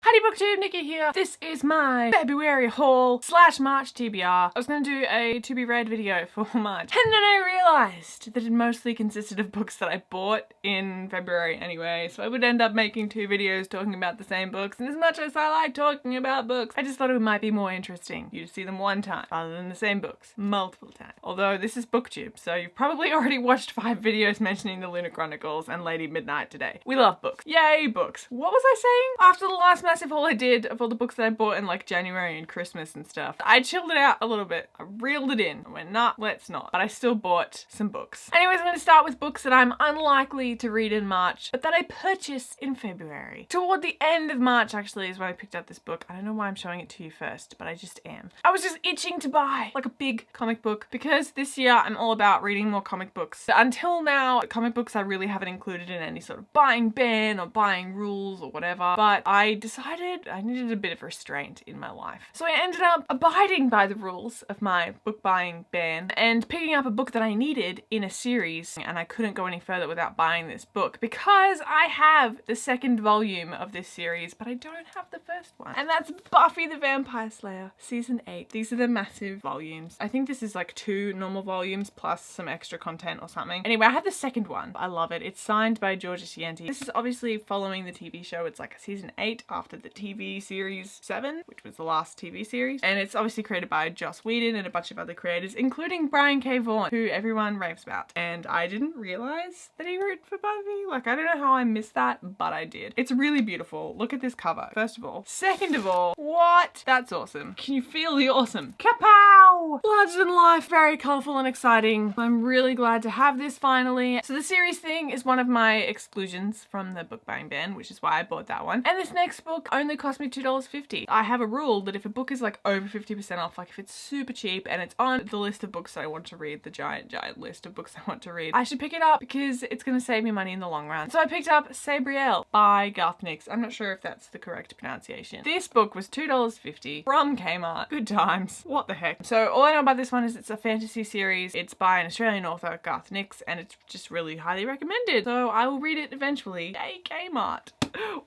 Howdy BookTube, Nikki here. This is my February haul / March TBR. I was going to do a to be read video for March, and then I realised that it mostly consisted of books that I bought in February anyway, so I would end up making 2 videos talking about the same books, and as much as I like talking about books, I just thought it might be more interesting you to see them one time rather than the same books multiple times. Although this is BookTube, so you've probably already watched 5 videos mentioning the Lunar Chronicles and Lady Midnight today. We love books. Yay, books. What was I saying? After the last massive haul I did of all the books that I bought in like January and Christmas and stuff, I chilled it out a little bit. I reeled it in. I went, nah, let's not. But I still bought some books. Anyways, I'm going to start with books that I'm unlikely to read in March, but that I purchased in February. Toward the end of March, actually, is when I picked up this book. I don't know why I'm showing it to you first, but I just am. I was just itching to buy like a big comic book because this year I'm all about reading more comic books. Until now, comic books I really haven't included in any sort of buying ban or buying rules or whatever, but I decided I needed a bit of restraint in my life. So I ended up abiding by the rules of my book buying ban and picking up a book that I needed in a series, and I couldn't go any further without buying this book because I have the 2nd volume of this series, but I don't have the 1st one. And that's Buffy the Vampire Slayer, season 8. These are the massive volumes. I think this is like 2 normal volumes plus some extra content or something. Anyway, I have the 2nd one. I love it. It's signed by Georgia Cienti. This is obviously following the TV show. It's like a season 8 after the TV series 7, which was the last TV series. And it's obviously created by Joss Whedon and a bunch of other creators, including Brian K. Vaughan, who everyone raves about. And I didn't realize that he wrote for Buffy. Like, I don't know how I missed that, but I did. It's really beautiful. Look at this cover, first of all. Second of all, what? That's awesome. Can you feel the awesome? Kapow! Larger than life, very colourful and exciting. I'm really glad to have this finally. So the series thing is one of my exclusions from the book buying ban, which is why I bought that one. And this next book only cost me $2.50. I have a rule that if a book is like over 50% off, like if it's super cheap and it's on the list of books I want to read, the giant list of books I want to read, I should pick it up because it's going to save me money in the long run. So I picked up Sabriel by Garth Nix. I'm not sure if that's the correct pronunciation. This book was $2.50 from Kmart. Good times. What the heck? So all I know about this one is it's a fantasy series. It's by an Australian author, Garth Nix, and it's just really highly recommended. So I will read it eventually. Yay, Kmart.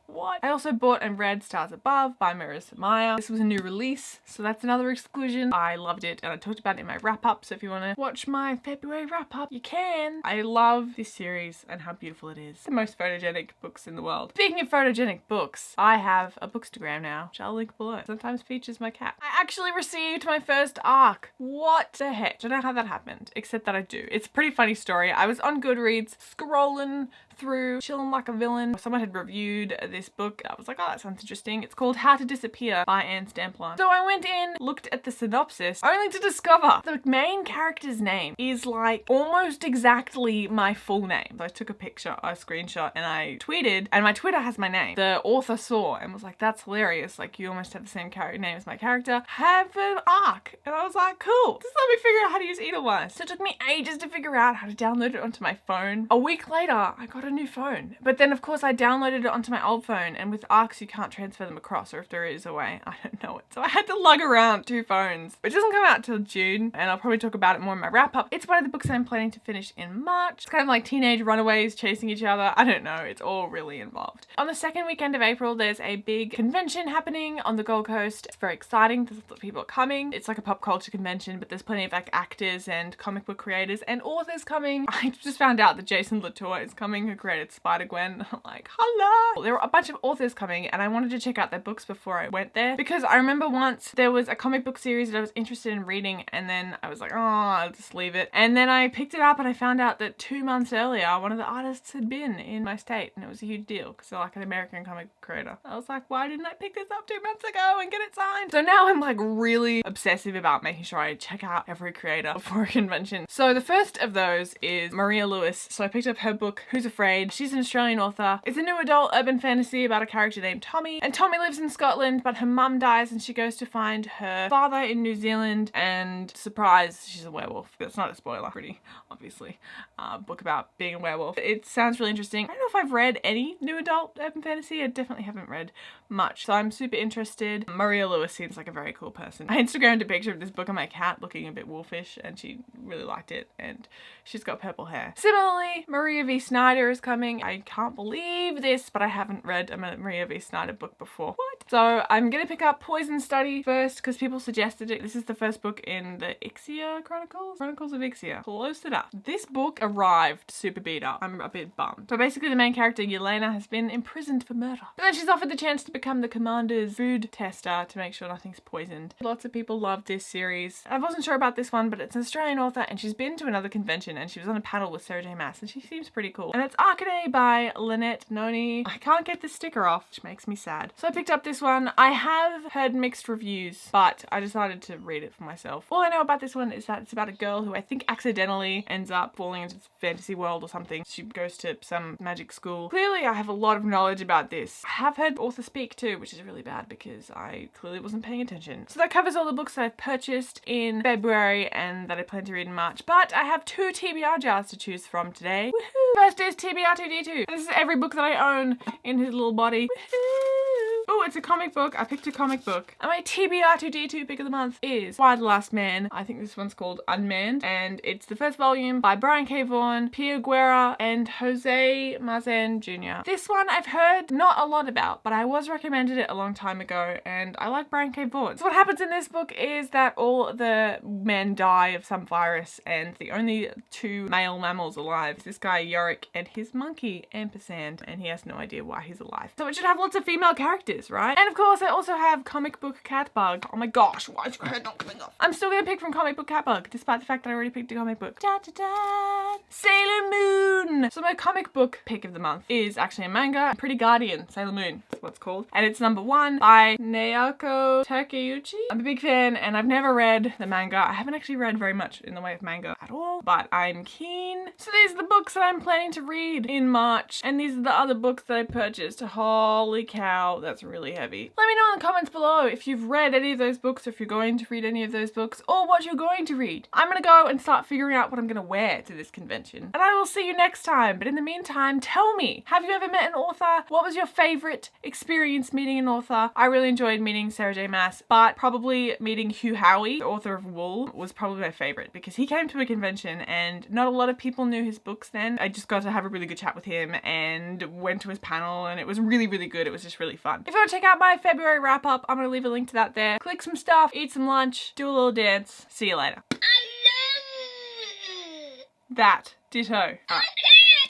What? I also bought and read Stars Above by Marissa Meyer. This was a new release, so that's another exclusion. I loved it and I talked about it in my wrap up, so if you want to watch my February wrap up, you can. I love this series and how beautiful it is. The most photogenic books in the world. Speaking of photogenic books, I have a bookstagram now, which I'll link below. Sometimes features my cat. I actually received my first ARC. What the heck? Don't know how that happened, except that I do. It's a pretty funny story. I was on Goodreads scrolling through, chilling like a villain. Someone had reviewed this book. I was like, oh, that sounds interesting. It's called How to Disappear by Anne Stamplon. So I went in, looked at the synopsis, only to discover the main character's name is like almost exactly my full name. So I took a picture, a screenshot, and I tweeted, and my Twitter has my name. The author saw and was like, that's hilarious. Like, you almost have the same name as my character. Have an ARC. And I was like, cool. Just let me figure out how to use Edelweiss. So it took me ages to figure out how to download it onto my phone. A week later, I got a new phone. But then of course I downloaded it onto my old phone, and with ARCs you can't transfer them across, or if there is a way, I don't know it. So I had to lug around 2 phones. It doesn't come out till June, and I'll probably talk about it more in my wrap up. It's one of the books I'm planning to finish in March. It's kind of like teenage runaways chasing each other. I don't know, it's all really involved. On the 2nd weekend of April, there's a big convention happening on the Gold Coast. It's very exciting. There's lots of people coming. It's like a pop culture convention, but there's plenty of like actors and comic book creators and authors coming. I just found out that Jason Latour is coming, who created Spider-Gwen. I'm like, hello! There were a bunch of authors coming, and I wanted to check out their books before I went there, because I remember once there was a comic book series that I was interested in reading, and then I was like, oh, I'll just leave it. And then I picked it up and I found out that 2 months earlier, one of the artists had been in my state, and it was a huge deal because they're like an American comic creator. I was like, why didn't I pick this up 2 months ago and get it signed? So now I'm like really obsessive about making sure I check out every creator before a convention. So the first of those is Maria Lewis. So I picked up her book, Who's Afraid? She's an Australian author. It's a new adult urban fantasy about a character named Tommy, and Tommy lives in Scotland, but her mum dies and she goes to find her father in New Zealand, and surprise, she's a werewolf. That's not a spoiler, pretty obviously. Book about being a werewolf. It sounds really interesting. I don't know if I've read any new adult urban fantasy. I definitely haven't read much, so I'm super interested. Maria Lewis seems like a very cool person. I Instagrammed a picture of this book of my cat looking a bit wolfish, and she really liked it, and she's got purple hair. Similarly, Maria V. Snyder Snyder is coming. I can't believe this, but I haven't read a Maria V. Snyder book before. What? So I'm gonna pick up Poison Study first because people suggested it. This is the first book in the Ixia Chronicles? Chronicles of Ixia. Close it up. This book arrived super beat up. I'm a bit bummed. So basically the main character, Yelena, has been imprisoned for murder. But then she's offered the chance to become the commander's food tester to make sure nothing's poisoned. Lots of people love this series. I wasn't sure about this one, but it's an Australian author and she's been to another convention and she was on a panel with Sarah J Maas and she seems pretty cool. And it's Arcade by Lynette Noni. I can't get the sticker off, which makes me sad. So I picked up this one. I have heard mixed reviews, but I decided to read it for myself. All I know about this one is that it's about a girl who I think accidentally ends up falling into this fantasy world or something. She goes to some magic school. Clearly I have a lot of knowledge about this. I have heard author speak too, which is really bad because I clearly wasn't paying attention. So that covers all the books that I've purchased in February and that I plan to read in March, but I have 2 TBR jars to choose from today. Woohoo! First is TBR 2D2. This is every book that I own in his little body. Woohoo! Oh, it's a comic book. I picked a comic book. And my TBR 2D2 pick of the month is Why the Last Man. I think this one's called Unmanned, and it's the first volume by Brian K. Vaughan, Pia Guerra, and Jose Mazan Jr. This one I've heard not a lot about, but I was recommended it a long time ago, and I like Brian K. Vaughan. So what happens in this book is that all the men die of some virus, and the only 2 male mammals alive is this guy Yorick and his monkey Ampersand, and he has no idea why he's alive. So it should have lots of female characters, right? And of course I also have Comic Book Catbug. Oh my gosh, why is your head not coming off? I'm still gonna pick from Comic Book Catbug, despite the fact that I already picked a comic book. Da, da, da. Sailor Moon! So my comic book pick of the month is actually a manga, Pretty Guardian, Sailor Moon, that's what it's called. And it's #1 by Naoko Takeuchi. I'm a big fan and I've never read the manga. I haven't actually read very much in the way of manga at all, but I'm keen. So these are the books that I'm planning to read in March, and these are the other books that I purchased. Holy cow, that's really heavy. Let me know in the comments below if you've read any of those books, or if you're going to read any of those books, or what you're going to read. I'm gonna go and start figuring out what I'm gonna wear to this convention. And I will see you next time, but in the meantime, tell me, have you ever met an author? What was your favorite experience meeting an author? I really enjoyed meeting Sarah J Maas, but probably meeting Hugh Howey, the author of Wool, was probably my favorite because he came to a convention and not a lot of people knew his books then. I just got to have a really good chat with him and went to his panel, and it was really, really good. It was just really fun. If you want to check out my February wrap up, I'm gonna leave a link to that there. Click some stuff, eat some lunch, do a little dance. See you later. That. Ditto. Alright.